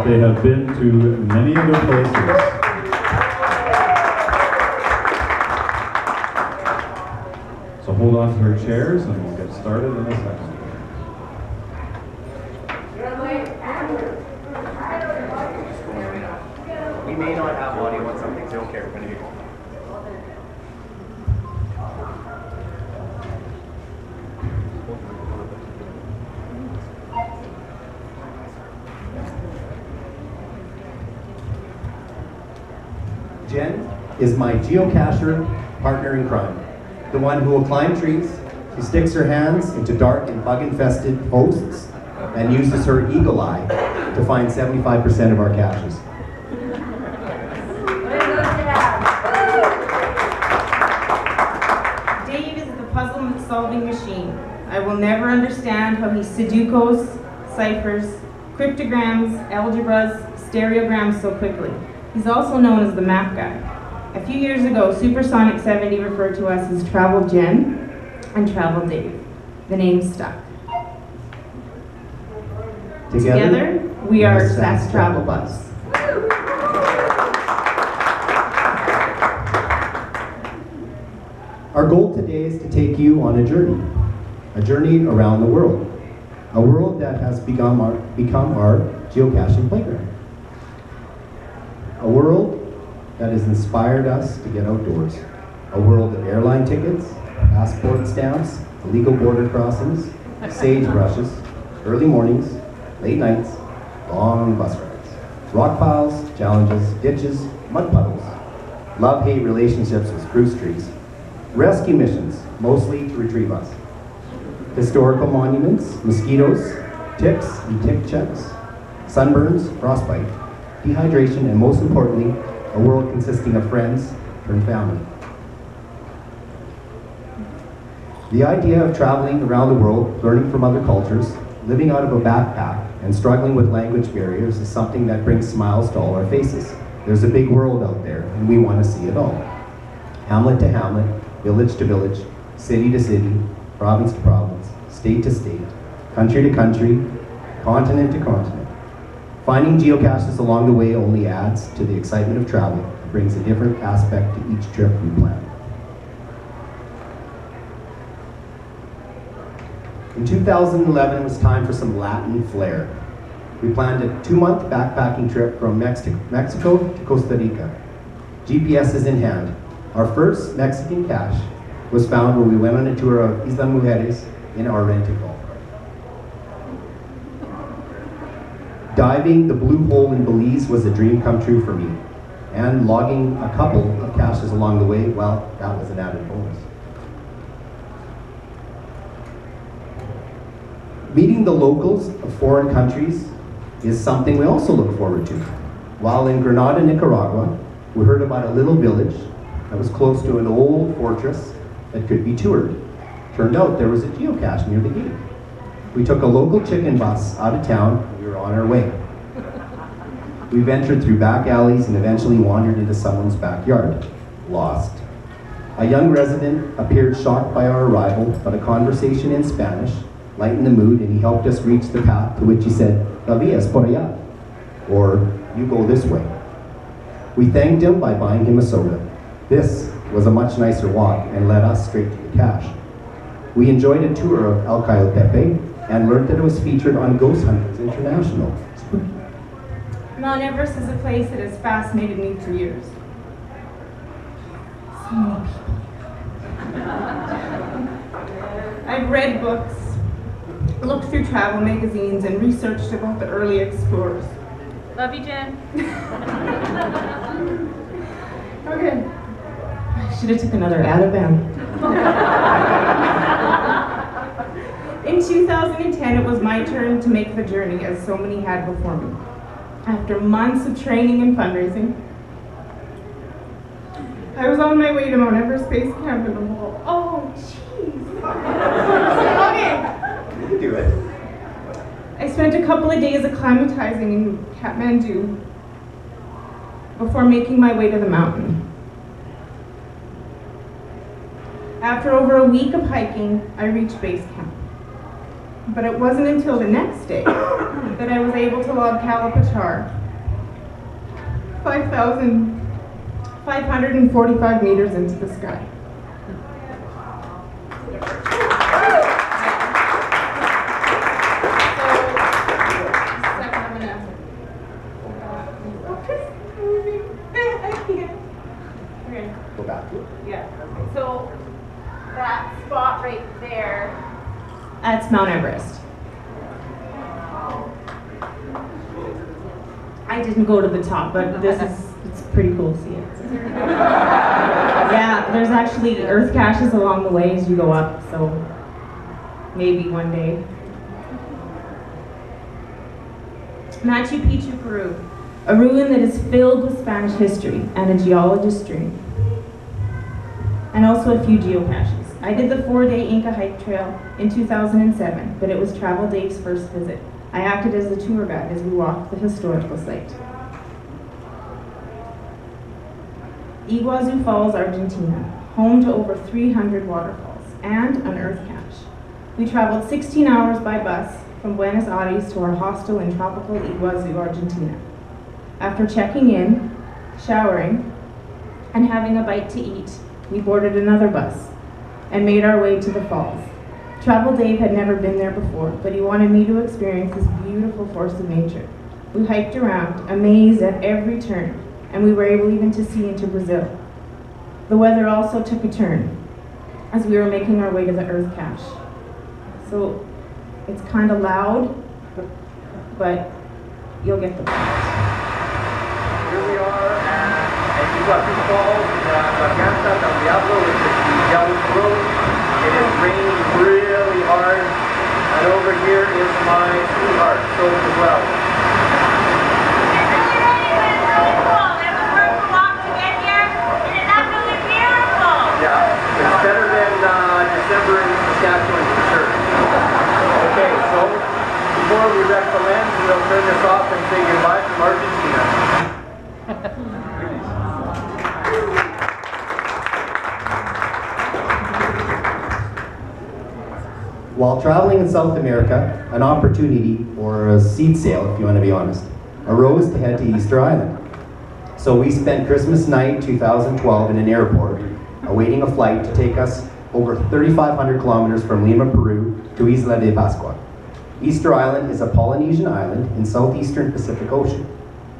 They have been to many other places. So hold on to your chairs and we'll get started in a second. We may not have audio on something, so don't care when you go. Jen is my geocacher partner in crime, the one who will climb trees. She sticks her hands into dark and bug-infested posts and uses her eagle eye to find 75% of our caches. Dave is the puzzle-solving machine. I will never understand how he Sudokus, ciphers, cryptograms, algebras, stereograms so quickly. He's also known as the map guy. A few years ago, Supersonic 70 referred to us as Travel Jen and Travel Dave. The name stuck. Together we are SaskTravelbugs. Our goal today is to take you on a journey around the world, a world that has become our geocaching playground, a world that has inspired us to get outdoors, a world of airline tickets, passport stamps, illegal border crossings, sagebrushes, early mornings, late nights, long bus rides, rock piles, challenges, ditches, mud puddles, love-hate relationships with spruce trees, rescue missions, mostly to retrieve us, historical monuments, mosquitoes, ticks and tick checks, sunburns, frostbite, dehydration, and most importantly, a world consisting of friends turned family. The idea of traveling around the world, learning from other cultures, living out of a backpack, and struggling with language barriers is something that brings smiles to all our faces. There's a big world out there, and we want to see it all. Hamlet to hamlet, village to village, city to city, province to province, state to state, country to country, continent to continent. Finding geocaches along the way only adds to the excitement of travel. It brings a different aspect to each trip we plan. In 2011, it was time for some Latin flair. We planned a 2-month backpacking trip from Mexico to Costa Rica. GPS is in hand. Our first Mexican cache was found when we went on a tour of Isla Mujeres in our rented golf cart. Diving the blue hole in Belize was a dream come true for me, and logging a couple of caches along the way, well, that was an added bonus. Meeting the locals of foreign countries is something we also look forward to. While in Granada, Nicaragua, we heard about a little village that was close to an old fortress that could be toured. Turned out there was a geocache near the gate. We took a local chicken bus out of town and we were on our way. We ventured through back alleys and eventually wandered into someone's backyard. Lost. A young resident appeared shocked by our arrival, but a conversation in Spanish lightened the mood and he helped us reach the path, to which he said, "La vía es por allá," or "You go this way." We thanked him by buying him a soda. This was a much nicer walk and led us straight to the cache. We enjoyed a tour of El Cayo Pepe and learned that it was featured on Ghost Hunters International. Mount Everest is a place that has fascinated me for years. So many people. I've read books, looked through travel magazines, and researched about the early explorers. Love you, Jen. Okay. I should have took another Ativan. In 2010, it was my turn to make the journey, as so many had before me. After months of training and fundraising, I was on my way to Mount Everest Base Camp in the mall. Oh, jeez. Okay. You do it. I spent a couple of days acclimatizing in Kathmandu before making my way to the mountain. After over a week of hiking, I reached base camp. But it wasn't until the next day that I was able to log Kalapachar, 5,545 meters into the sky. Go back to it. Yeah. So that spot right there, that's Mount Everest. I didn't go to the top, but it's pretty cool to see it. Yeah, there's actually earth caches along the way as you go up, so maybe one day. Machu Picchu, Peru. A ruin that is filled with Spanish history and a geologist's dream. And also a few geocaches. I did the 4-day Inca hike trail in 2007, but it was Travel Dave's first visit. I acted as a tour guide as we walked the historical site. Iguazu Falls, Argentina, home to over 300 waterfalls and an earth cache. We traveled 16 hours by bus from Buenos Aires to our hostel in tropical Iguazu, Argentina. After checking in, showering, and having a bite to eat, we boarded another bus and made our way to the falls. Travel Dave had never been there before, but he wanted me to experience this beautiful force of nature. We hiked around, amazed at every turn, and we were able even to see into Brazil. The weather also took a turn as we were making our way to the earth cache. So it's kind of loud, but you'll get the point. Here we are at Iguazu Falls in the Garganta del Diablo, which is the Yellow Road. It is raining really hard, and over here is my sweetheart, Soap as well. Yeah, it's better than December in Saskatchewan for sure. Okay, so before we wreck the lens, we'll turn this off and say goodbye from Argentina. While traveling in South America, an opportunity, or a seed sale if you want to be honest, arose to head to Easter Island. So we spent Christmas night 2012 in an airport, awaiting a flight to take us over 3,500 kilometers from Lima, Peru to Isla de Pascua. Easter Island is a Polynesian island in southeastern Pacific Ocean.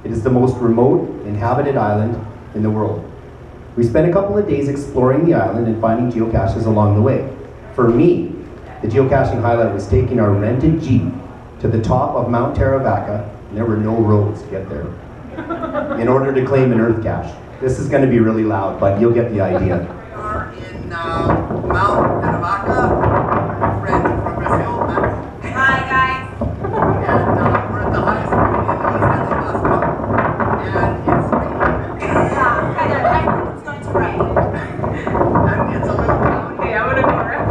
It is the most remote inhabited island in the world. We spent a couple of days exploring the island and finding geocaches along the way. For me, the geocaching highlight was taking our rented Jeep to the top of Mount Teravaca, and there were no roads to get there, in order to claim an earth cache. This is going to be really loud, but you'll get the idea. We are in Mount Teravaca, friend from Brazil. Hi guys. And we're at the highest point in Isla de Pascua, and it's raining. Yeah, I think it's going to rain. And it's a little cloudy. Okay, I'm gonna go around.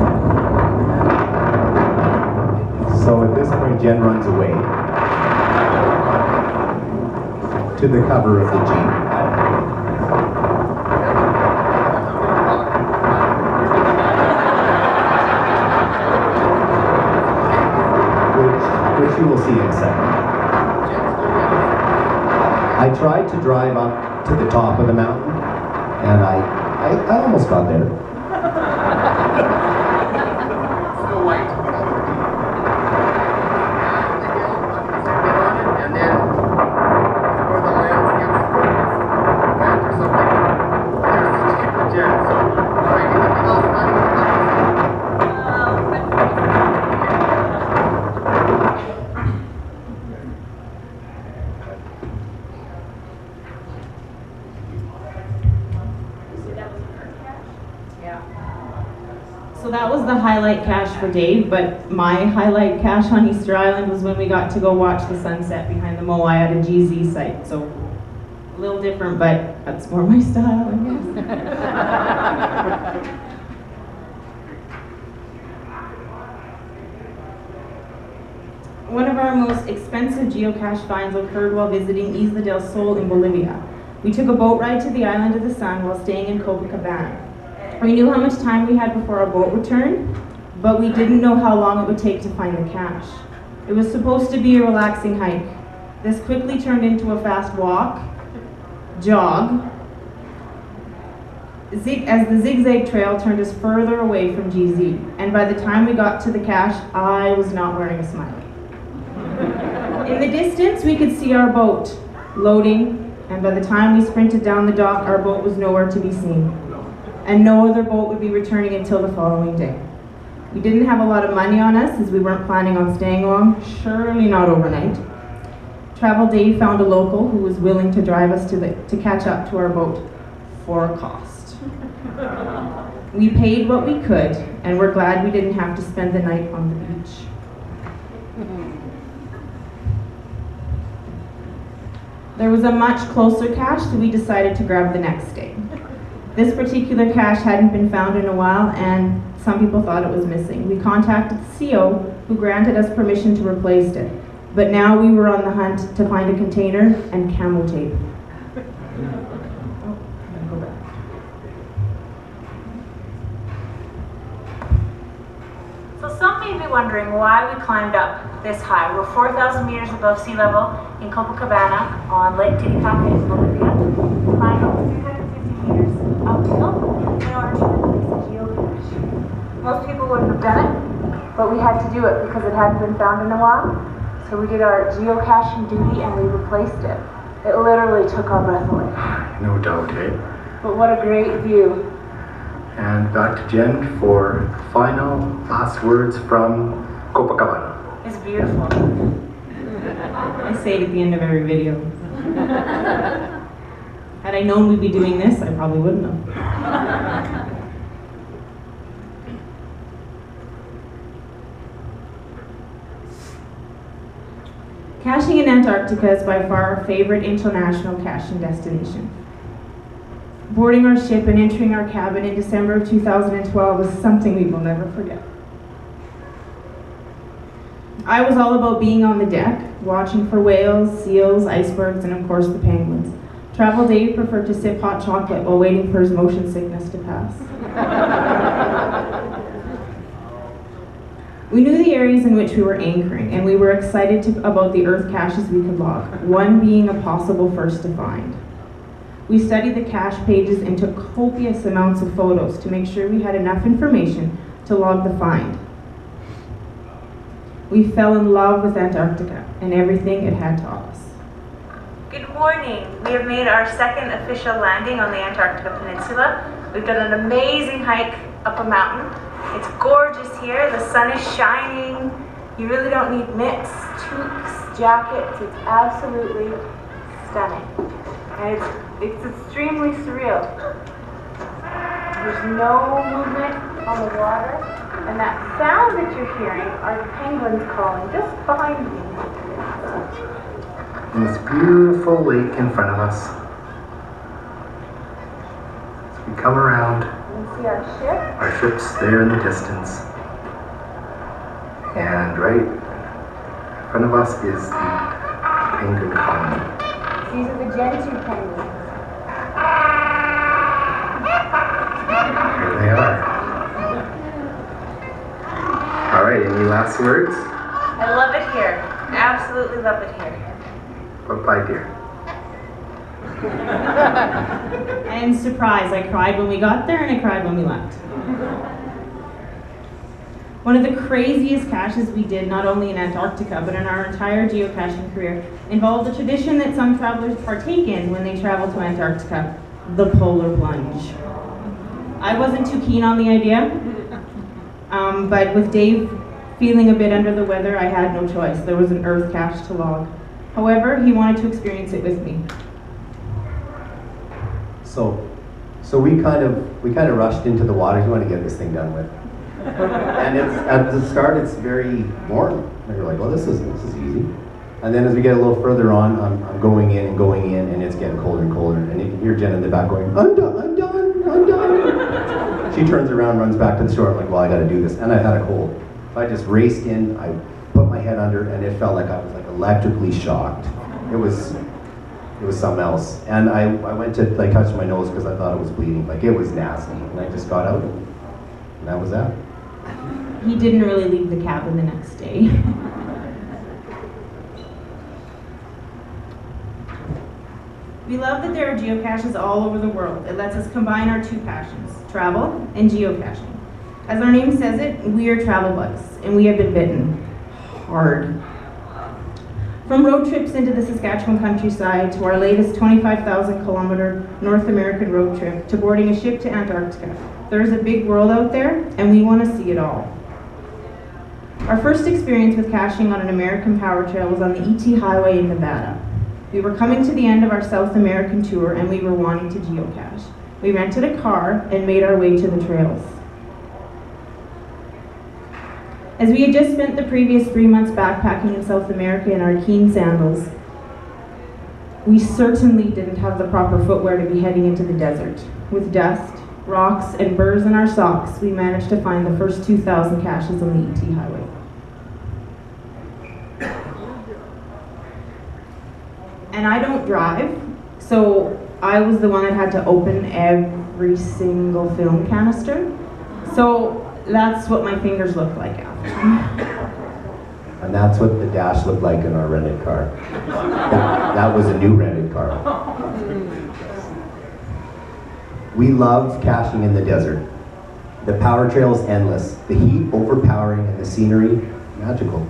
So at this point, Jen runs away to the cover of the Jeep. Which you will see in a second. I tried to drive up to the top of the mountain, and I almost got there. Snow White. And the hill, get on it, and then where the lens gets wet or something, there's a steeper jet. So, alright, anything else? So that was the highlight cache for Dave, but my highlight cache on Easter Island was when we got to go watch the sunset behind the Moai at a GZ site. So a little different, but that's more my style, I guess. One of our most expensive geocache finds occurred while visiting Isla del Sol in Bolivia. We took a boat ride to the Island of the Sun while staying in Copacabana. We knew how much time we had before our boat returned, but we didn't know how long it would take to find the cache. It was supposed to be a relaxing hike. This quickly turned into a fast walk, jog, as the zigzag trail turned us further away from GZ, and by the time we got to the cache, I was not wearing a smile. In the distance, we could see our boat loading, and by the time we sprinted down the dock, our boat was nowhere to be seen, and no other boat would be returning until the following day. We didn't have a lot of money on us, as we weren't planning on staying long, surely not overnight. Travel Dave found a local who was willing to drive us to catch up to our boat for a cost. We paid what we could, and we're glad we didn't have to spend the night on the beach. There was a much closer cache, so we decided to grab the next day. This particular cache hadn't been found in a while, and some people thought it was missing. We contacted the CO, who granted us permission to replace it. But now we were on the hunt to find a container and camo tape. So some may be wondering why we climbed up this high. We're 4,000 meters above sea level in Copacabana on Lake Titicaca in Bolivia. Climbed up 350 meters uphill in order to replace a geocache. Most people wouldn't have done it, but we had to do it because it hadn't been found in a while. So we did our geocaching duty and we replaced it. It literally took our breath away. No doubt, eh? But what a great view. And back to Jen for final last words from Copacabana. It's beautiful. I say it at the end of every video. Had I known we'd be doing this, I probably wouldn't have. Caching in Antarctica is by far our favorite international caching destination. Boarding our ship and entering our cabin in December of 2012 is something we will never forget. I was all about being on the deck, watching for whales, seals, icebergs, and of course the penguins. Travel Dave preferred to sip hot chocolate while waiting for his motion sickness to pass. We knew the areas in which we were anchoring, and we were excited about the earth caches we could log, one being a possible first to find. We studied the cache pages and took copious amounts of photos to make sure we had enough information to log the find. We fell in love with Antarctica and everything it had to offer. Good morning. We have made our second official landing on the Antarctica Peninsula. We've done an amazing hike up a mountain. It's gorgeous here. The sun is shining. You really don't need mitts, toques, jackets. It's absolutely stunning. And it's extremely surreal. There's no movement on the water. And that sound that you're hearing are the penguins calling just behind me. And this beautiful lake in front of us. As we come around, You can see our ship. our ship's there in the distance. And right in front of us is the penguin colony. These are the Gentoo penguins. Here they are. All right, any last words? I love it here. Absolutely love it here. Bye-bye, dear. I am surprised. I cried when we got there and I cried when we left. One of the craziest caches we did, not only in Antarctica, but in our entire geocaching career, involved a tradition that some travelers partake in when they travel to Antarctica, the polar plunge. I wasn't too keen on the idea, but with Dave feeling a bit under the weather, I had no choice. There was an earth cache to log. However, he wanted to experience it with me. So we kind of rushed into the water. We want to get this thing done with. And at the start, it's very warm. And you're like, well, this is easy. And then as we get a little further on, I'm going in, and it's getting colder and colder. And you can hear Jen in the back going, I'm done. She turns around, runs back to the shore. I'm like, well, I got to do this. And I had a cold. So I just raced in. I put my head under, and it felt like I was like electrically shocked. It was something else. And I went to like touch my nose because I thought it was bleeding. Like it was nasty. And I just got out, and that was that. he didn't really leave the cabin the next day. We love that there are geocaches all over the world. It lets us combine our two passions, travel and geocaching. As our name says it, we are travel bugs, and we have been bitten hard. From road trips into the Saskatchewan countryside to our latest 25,000 kilometer North American road trip to boarding a ship to Antarctica, there is a big world out there, and we want to see it all. Our first experience with caching on an American power trail was on the ET Highway in Nevada. We were coming to the end of our South American tour, and we were wanting to geocache. We rented a car and made our way to the trails. As we had just spent the previous 3 months backpacking in South America in our Keen sandals, we certainly didn't have the proper footwear to be heading into the desert. With dust, rocks, and burrs in our socks, we managed to find the first 2,000 caches on the ET Highway. And I don't drive, so I was the one that had to open every single film canister. So that's what my fingers looked like after. And that's what the dash looked like in our rented car. That was a new rented car. We love caching in the desert. The power trail is endless, the heat overpowering, and the scenery magical.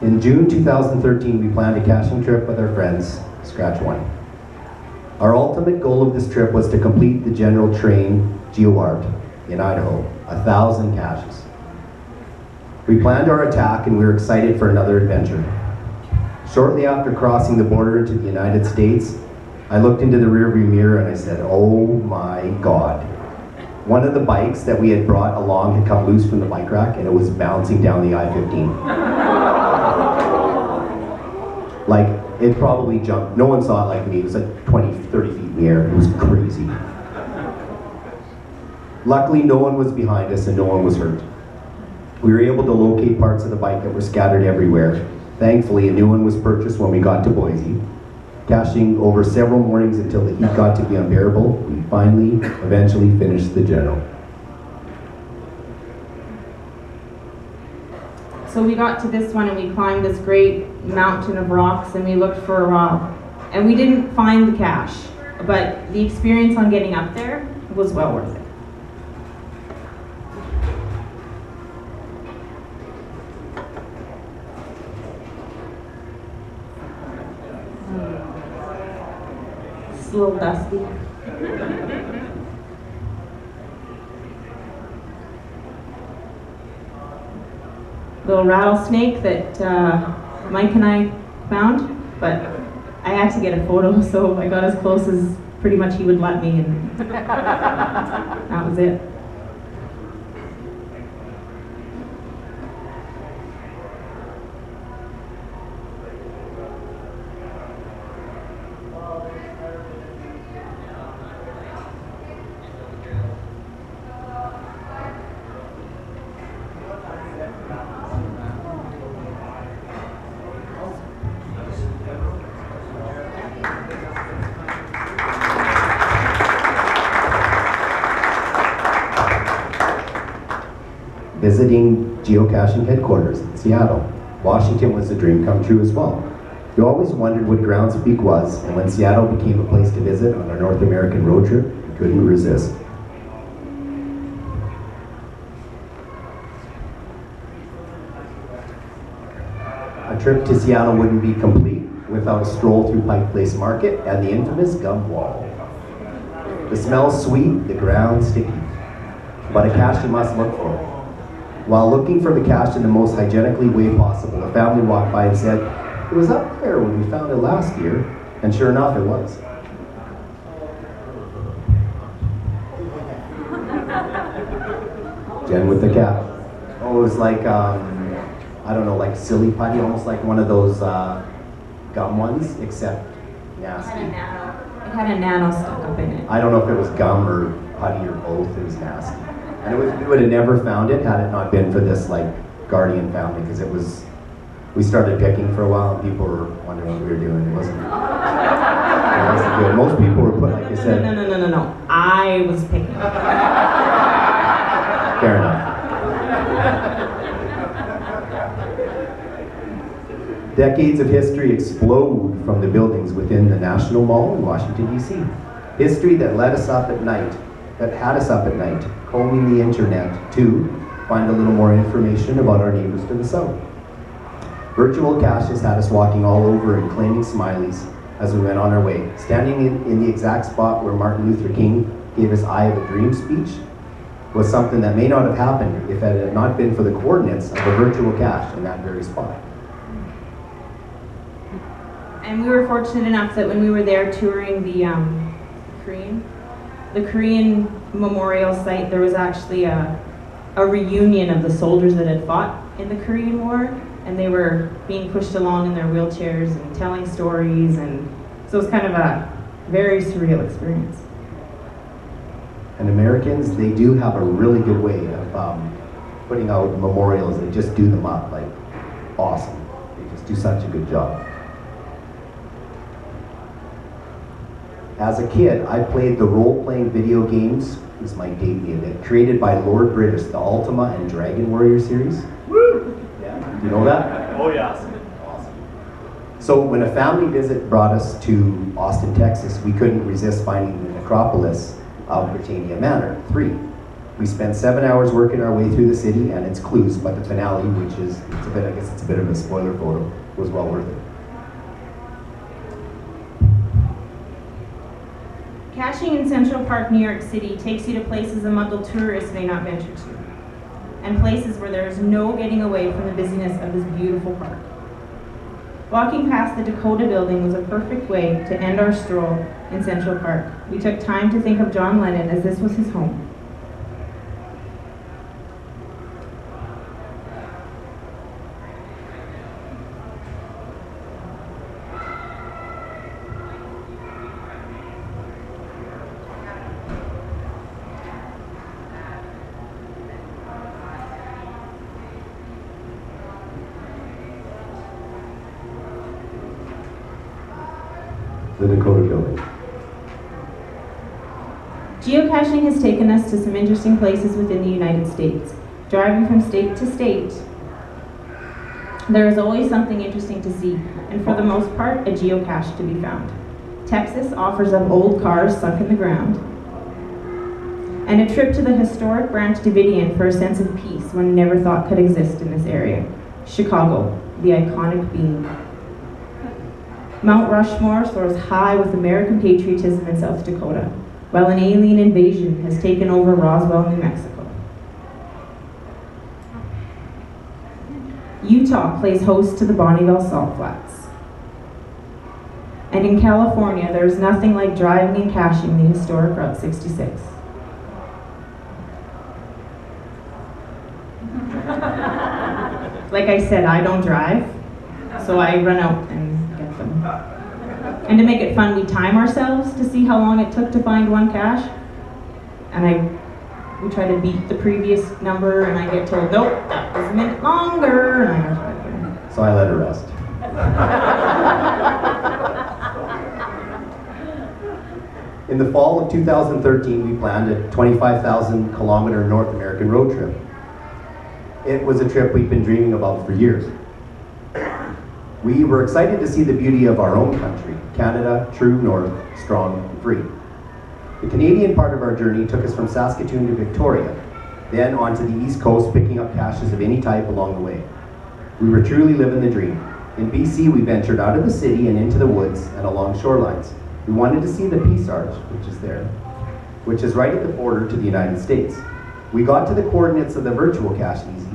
In June 2013, we planned a caching trip with our friends, Scratch One. Our ultimate goal of this trip was to complete the General Train GeoArt in Idaho, 1,000 caches. We planned our attack and we were excited for another adventure. Shortly after crossing the border into the United States, I looked into the rearview mirror and I said, oh my God. One of the bikes that we had brought along had come loose from the bike rack and it was bouncing down the I-15. Like, it probably jumped. No one saw it like me. It was like 20, 30 feet in the air. It was crazy. Luckily, no one was behind us and no one was hurt. We were able to locate parts of the bike that were scattered everywhere. Thankfully, a new one was purchased when we got to Boise. Caching over several mornings until the heat got to be unbearable, we finally, eventually finished the General. So we got to this one and we climbed this great mountain of rocks and we looked for a while. And we didn't find the cache, but the experience on getting up there was well worth it. It's a little dusty. Little rattlesnake that Mike and I found, but I had to get a photo, so I got as close as pretty much he would let me, and that was it. Visiting geocaching headquarters in Seattle. Washington was a dream come true as well. You always wondered what Groundspeak was, and when Seattle became a place to visit on our North American road trip, we couldn't resist. A trip to Seattle wouldn't be complete without a stroll through Pike Place Market and the infamous gum wall. The smell's sweet, the ground sticky, but a cache you must look for. While looking for the cache in the most hygienically way possible, a family walked by and said, "It was up there when we found it last year," and sure enough, it was. Jen with the cap. Oh, it was like, I don't know, like silly putty, almost like one of those gum ones, except nasty. It had a nano stuck up in it. I don't know if it was gum or putty or both, it was nasty. And we would have never found it had it not been for this like guardian family, because it was, we started picking for a while and people were wondering what we were doing. It wasn't good. Most people were put, like I said. No. I was picking. Fair enough. Decades of history explode from the buildings within the National Mall in Washington, D.C. History that had us up at night, combing the internet to find a little more information about our neighbors to the south. Virtual caches had us walking all over and claiming smileys as we went on our way. Standing in the exact spot where Martin Luther King gave his Eye of a Dream speech was something that may not have happened if it had not been for the coordinates of a virtual cache in that very spot. And we were fortunate enough that when we were there touring the Korean memorial site, there was actually a reunion of the soldiers that had fought in the Korean War, and they were being pushed along in their wheelchairs and telling stories, and so it was kind of a very surreal experience. And Americans, they do have a really good way of putting out memorials. They just do them up like awesome. They just do such a good job. As a kid, I played the role-playing video games. It was my date game, created by Lord British, the Ultima and Dragon Warrior series. Woo! Yeah, you know that? Oh yeah. Awesome. So when a family visit brought us to Austin, Texas, we couldn't resist finding the necropolis of Britannia Manor 3. We spent 7 hours working our way through the city and its clues, but the finale, which is, I guess it's a bit of a spoiler photo, was well worth it. Caching in Central Park, New York City takes you to places a Muggle tourist may not venture to, and places where there is no getting away from the busyness of this beautiful park. Walking past the Dakota building was a perfect way to end our stroll in Central Park. We took time to think of John Lennon as this was his home. The Dakota building. Geocaching has taken us to some interesting places within the United States. Driving from state to state, there is always something interesting to see, and for the most part, a geocache to be found. Texas offers up old cars sunk in the ground, and a trip to the historic Branch Davidian for a sense of peace one never thought could exist in this area. Chicago, the iconic bean. Mount Rushmore soars high with American patriotism in South Dakota, while an alien invasion has taken over Roswell, New Mexico. Utah plays host to the Bonneville Salt Flats. And in California, there is nothing like driving and caching the historic Route 66. Like I said, I don't drive, so I run out and get them. And to make it fun, we time ourselves to see how long it took to find one cache. And we try to beat the previous number, and I get told, nope, that was a minute longer. And I go, so I let her rest. In the fall of 2013, we planned a 25,000 kilometer North American road trip. It was a trip we'd been dreaming about for years. We were excited to see the beauty of our own country, Canada, true north, strong and free. The Canadian part of our journey took us from Saskatoon to Victoria, then onto the east coast, picking up caches of any type along the way. We were truly living the dream. In BC, we ventured out of the city and into the woods and along shorelines. We wanted to see the Peace Arch, which is there, which is right at the border to the United States. We got to the coordinates of the virtual cache easy,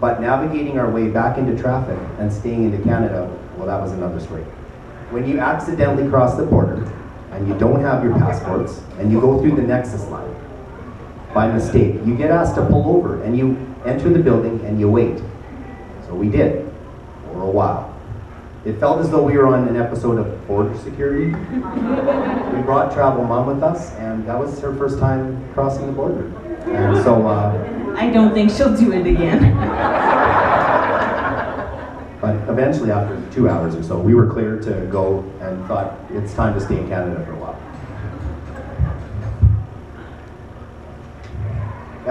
but navigating our way back into traffic and staying into Canada, well, that was another story. When you accidentally cross the border and you don't have your passports and you go through the Nexus line by mistake, you get asked to pull over and you enter the building and you wait. So we did, for a while. It felt as though we were on an episode of Border Security. We brought Travel Mom with us, and that was her first time crossing the border. And so, I don't think she'll do it again. But eventually, after 2 hours or so, we were cleared to go and thought it's time to stay in Canada for a while.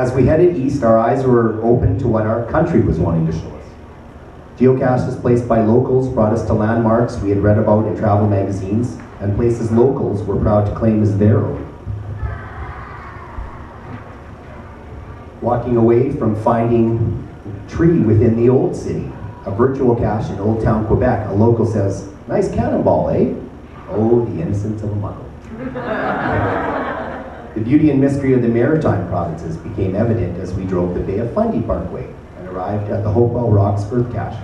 As we headed east, our eyes were open to what our country was wanting to show us. Geocaches placed by locals brought us to landmarks we had read about in travel magazines, and places locals were proud to claim as their own. Walking away from finding a tree within the old city, a virtual cache in Old Town, Quebec, a local says, "Nice cannonball, eh?" Oh, the innocence of a muggle. The beauty and mystery of the maritime provinces became evident as we drove the Bay of Fundy Parkway and arrived at the Hopewell Rocks Earth Cache.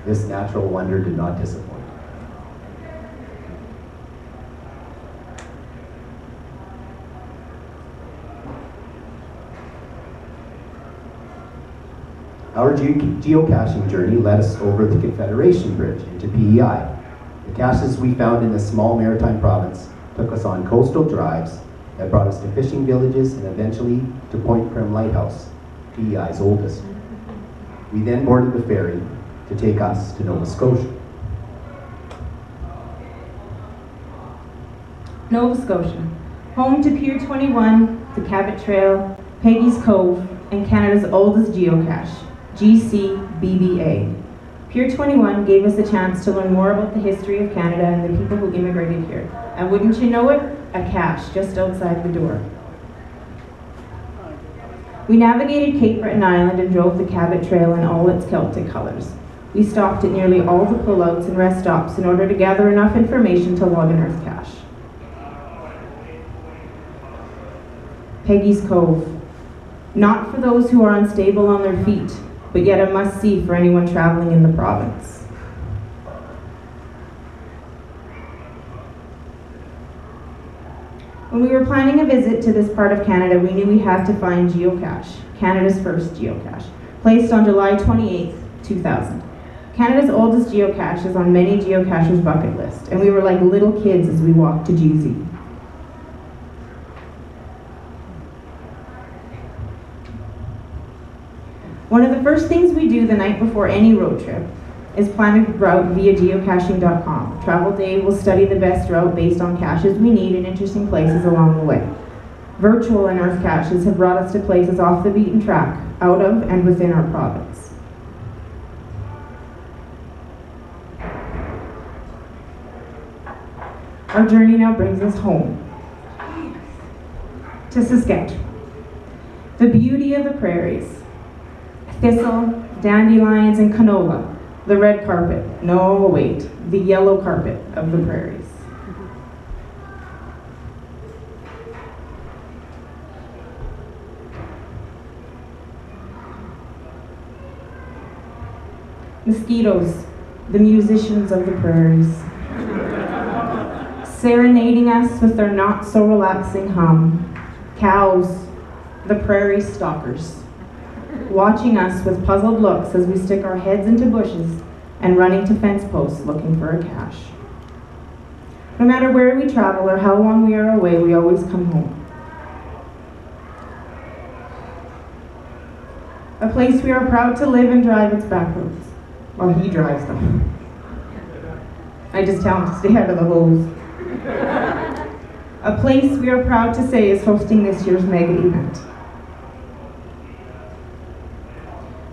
This natural wonder did not disappoint. Our geocaching journey led us over the Confederation Bridge into PEI. The caches we found in this small maritime province took us on coastal drives that brought us to fishing villages and eventually to Point Prim Lighthouse, PEI's oldest. We then boarded the ferry to take us to Nova Scotia. Nova Scotia, home to Pier 21, the Cabot Trail, Peggy's Cove, and Canada's oldest geocache, GCBBA. Pier 21 gave us a chance to learn more about the history of Canada and the people who immigrated here. And wouldn't you know it, a cache just outside the door. We navigated Cape Breton Island and drove the Cabot Trail in all its Celtic colors. We stopped at nearly all the pullouts and rest stops in order to gather enough information to log an Earth cache. Peggy's Cove. Not for those who are unstable on their feet, but yet a must-see for anyone traveling in the province. When we were planning a visit to this part of Canada, we knew we had to find Geocache, Canada's first geocache, placed on July 28, 2000. Canada's oldest geocache is on many geocachers' bucket list, and we were like little kids as we walked to GZ. One of the first things we do the night before any road trip is plan a route via geocaching.com. Travel Day will study the best route based on caches we need in interesting places along the way. Virtual and Earth caches have brought us to places off the beaten track, out of and within our province. Our journey now brings us home to Saskatchewan. The beauty of the prairies. Thistle, dandelions, and canola, the red carpet, no wait, the yellow carpet of the prairies. Mosquitoes, the musicians of the prairies, serenading us with their not so relaxing hum. Cows, the prairie stalkers, watching us with puzzled looks as we stick our heads into bushes and running to fence posts looking for a cache. No matter where we travel or how long we are away, we always come home. A place we are proud to live and drive its back roads, while he drives them. I just tell him to stay out of the holes. A place we are proud to say is hosting this year's mega event.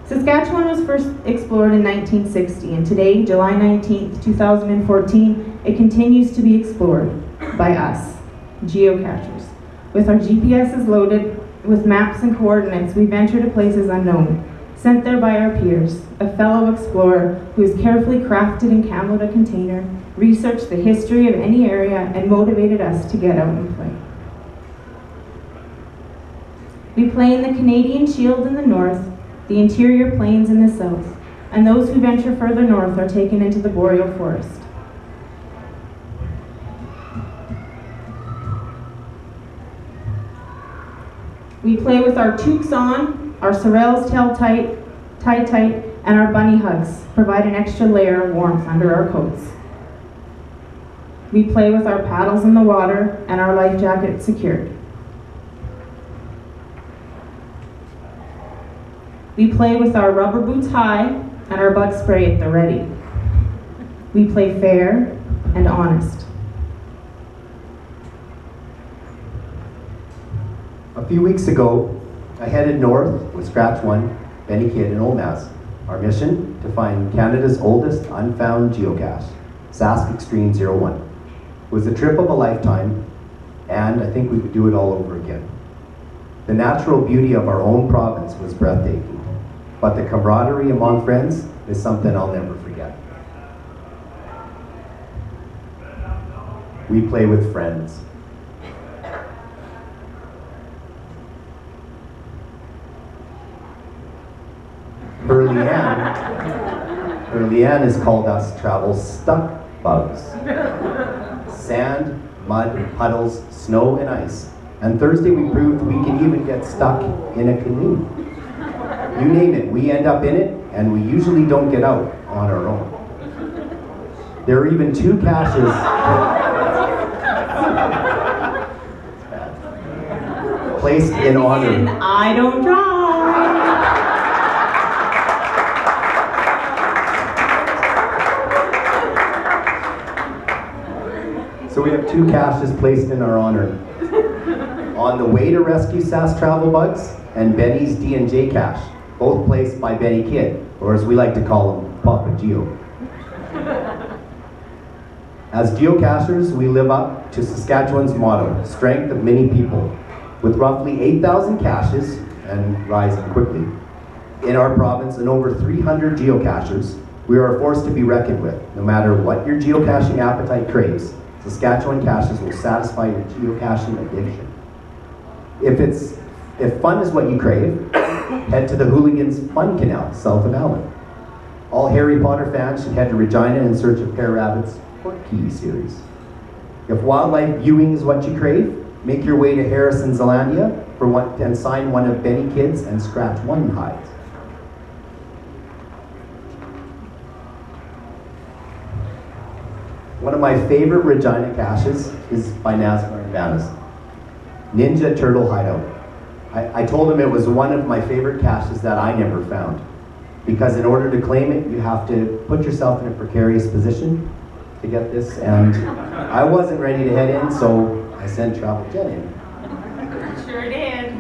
Saskatchewan was first explored in 1960, and today, July 19th, 2014, it continues to be explored by us, geocachers. With our GPSs loaded with maps and coordinates, we venture to places unknown, sent there by our peers, a fellow explorer who has carefully crafted and camoed a container, researched the history of any area, and motivated us to get out and play. We play in the Canadian Shield in the north, the interior plains in the south, and those who venture further north are taken into the boreal forest. We play with our toques on, our sorrels tail tight, and our bunny hugs provide an extra layer of warmth under our coats. We play with our paddles in the water and our life jackets secured. We play with our rubber boots high and our bug spray at the ready. We play fair and honest. A few weeks ago, I headed north with Scratch 1, Benny Kidd, and Olmaz. Our mission, to find Canada's oldest unfound geocache, Sask Extreme 01. It was a trip of a lifetime, and I think we would do it all over again. The natural beauty of our own province was breathtaking, but the camaraderie among friends is something I'll never forget. We play with friends. Her Leanne has called us travel stuck bugs. Sand, mud, puddles, snow, and ice. And Thursday we proved we can even get stuck in a canoe. You name it, we end up in it, and we usually don't get out on our own. There are even 2 caches placed in honor. And I don't drive. So we have 2 caches placed in our honor. On the way to rescue SaskTravelbugs and Benny's D&J cache, both placed by Benny Kidd, or as we like to call him, Papa Geo. As geocachers, we live up to Saskatchewan's motto, strength of many people. With roughly 8,000 caches, and rising quickly, in our province and over 300 geocachers, we are a force to be reckoned with. No matter what your geocaching appetite craves, Saskatchewan caches will satisfy your geocaching addiction. If fun is what you crave, head to the Hooligans Fun Canal, south of Allen. All Harry Potter fans should head to Regina in search of Pear Rabbit's Portkey series. If wildlife viewing is what you crave, make your way to Harrison, Zealandia and sign one of Benny Kidd's and Scratch 1 hides. One of my favorite Regina caches is by NASCAR and Vanas, Ninja Turtle Hideout. I told him it was one of my favorite caches that I never found, because in order to claim it, you have to put yourself in a precarious position to get this, and I wasn't ready to head in, so I sent Travel Jet in. Sure did.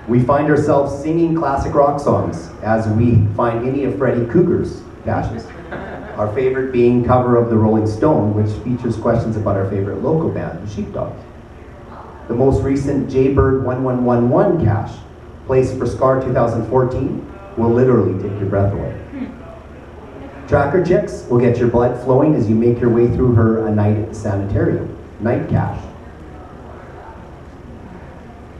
We find ourselves singing classic rock songs as we find any of Freddie Cougar's caches. Our favorite being cover of the Rolling Stone, which features questions about our favorite local band, the Sheepdogs. The most recent Jaybird 1111 cache, placed for SCAR 2014, will literally take your breath away. Tracker Chicks will get your blood flowing as you make your way through her A Night at the Sanitarium, night cache.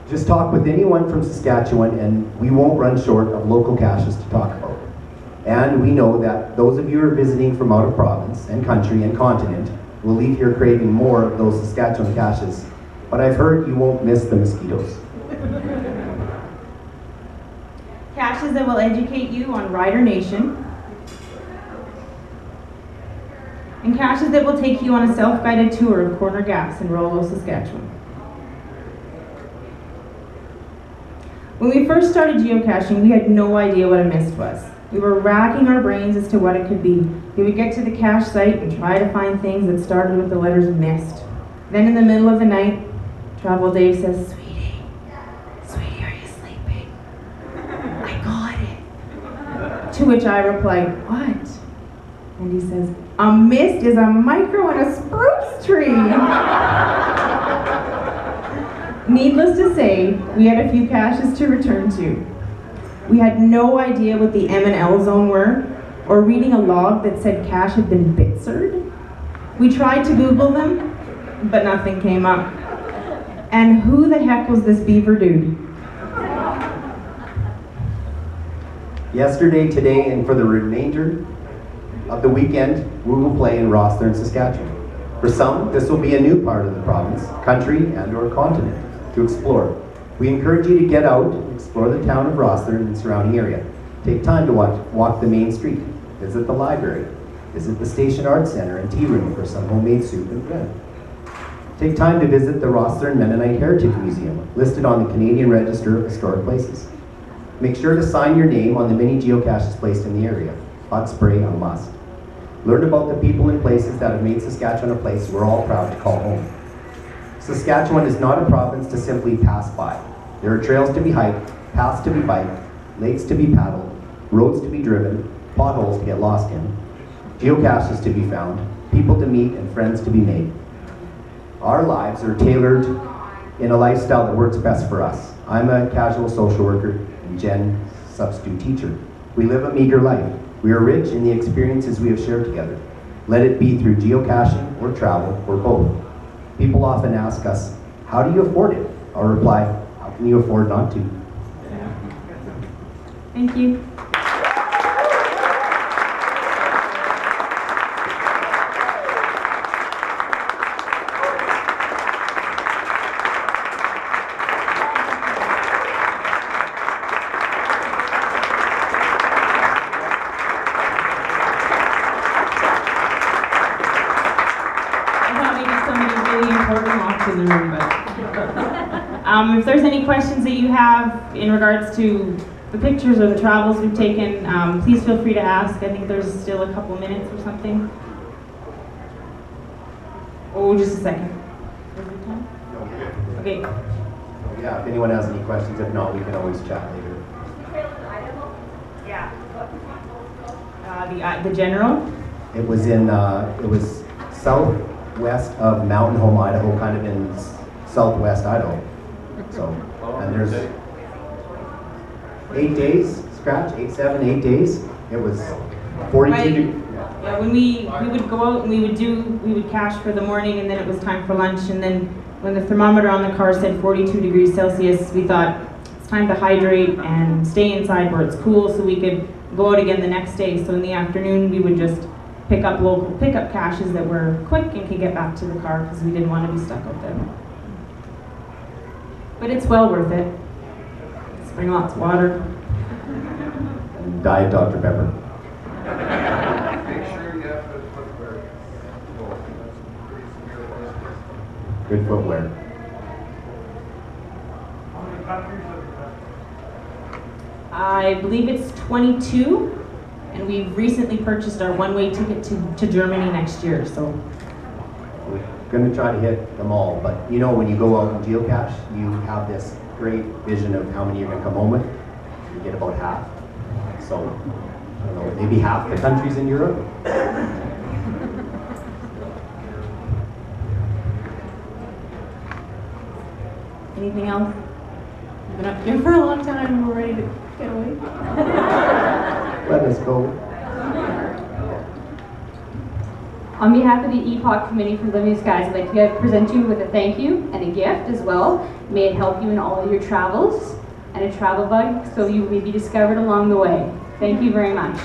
Just talk with anyone from Saskatchewan and we won't run short of local caches to talk about. And we know that those of you who are visiting from out of province and country and continent will leave here craving more of those Saskatchewan caches, but I've heard you won't miss the mosquitoes. Caches that will educate you on Rider Nation, and caches that will take you on a self-guided tour of Corner Gaps in Rollo, Saskatchewan. When we first started geocaching, we had no idea what a mist was. We were racking our brains as to what it could be. We would get to the cache site and try to find things that started with the letters mist. Then in the middle of the night, Travel Dave says, Sweetie, are you sleeping? I got it. To which I replied, what? And he says, a mist is a micro in a spruce tree. Needless to say, we had a few caches to return to. We had no idea what the M and L zone were, or reading a log that said cache had been bitsered. We tried to Google them, but nothing came up. And who the heck was this beaver dude? Yesterday, today, and for the remainder of the weekend, we will play in Rosthern, Saskatchewan. For some, this will be a new part of the province, country, and/or continent to explore. We encourage you to get out and explore the town of Rosthern and surrounding area. Take time to walk the main street, visit the library, visit the Station Arts Center and tea room for some homemade soup and bread. Take time to visit the Rosthern Mennonite Heritage Museum, listed on the Canadian Register of Historic Places. Make sure to sign your name on the many geocaches placed in the area. Hot spray a must. Learn about the people and places that have made Saskatchewan a place we're all proud to call home. Saskatchewan is not a province to simply pass by. There are trails to be hiked, paths to be biked, lakes to be paddled, roads to be driven, potholes to get lost in, geocaches to be found, people to meet, and friends to be made. Our lives are tailored in a lifestyle that works best for us. I'm a casual social worker, and Jen, substitute teacher. We live a meager life. We are rich in the experiences we have shared together. Let it be through geocaching or travel or both. People often ask us, how do you afford it? I'll reply, how can you afford not to? Thank you. In the room, but if there's any questions that you have in regards to the pictures or the travels we've taken, please feel free to ask. I think there's still a couple minutes or something. Oh, just a second. Is there time? Okay. Yeah, if anyone has any questions, if not, we can always chat later. Yeah. The general? It was in, it was southwest of Mountain Home, Idaho, kind of in southwest Idaho. So, and there's 8 days, scratch, 8 days. It was 42 degrees. Yeah, when we would go out and we would cache for the morning, and then it was time for lunch, and then when the thermometer on the car said 42 degrees Celsius, we thought it's time to hydrate and stay inside where it's cool so we could go out again the next day. So in the afternoon we would just pick up local pickup caches that were quick and could get back to the car because we didn't want to be stuck out there. But it's well worth it. Just bring lots of water. Diet Dr. Pepper. Make sure you have good footwear. Good footwear. How many countries have you been? I believe it's 22, and we've recently purchased our one-way ticket to Germany next year. So We're going to try to hit them all, but you know, when you go out and geocache, you have this great vision of how many you're going to come home with. You get about half. So, I don't know, maybe half the countries in Europe. anything else? We've been up here for a long time and we're ready to get away. Let us go. On behalf of the EPOC Committee for Living Skies, I'd like to present you with a thank you and a gift as well. May it help you in all of your travels, and a travel bug so you may be discovered along the way. Thank you very much.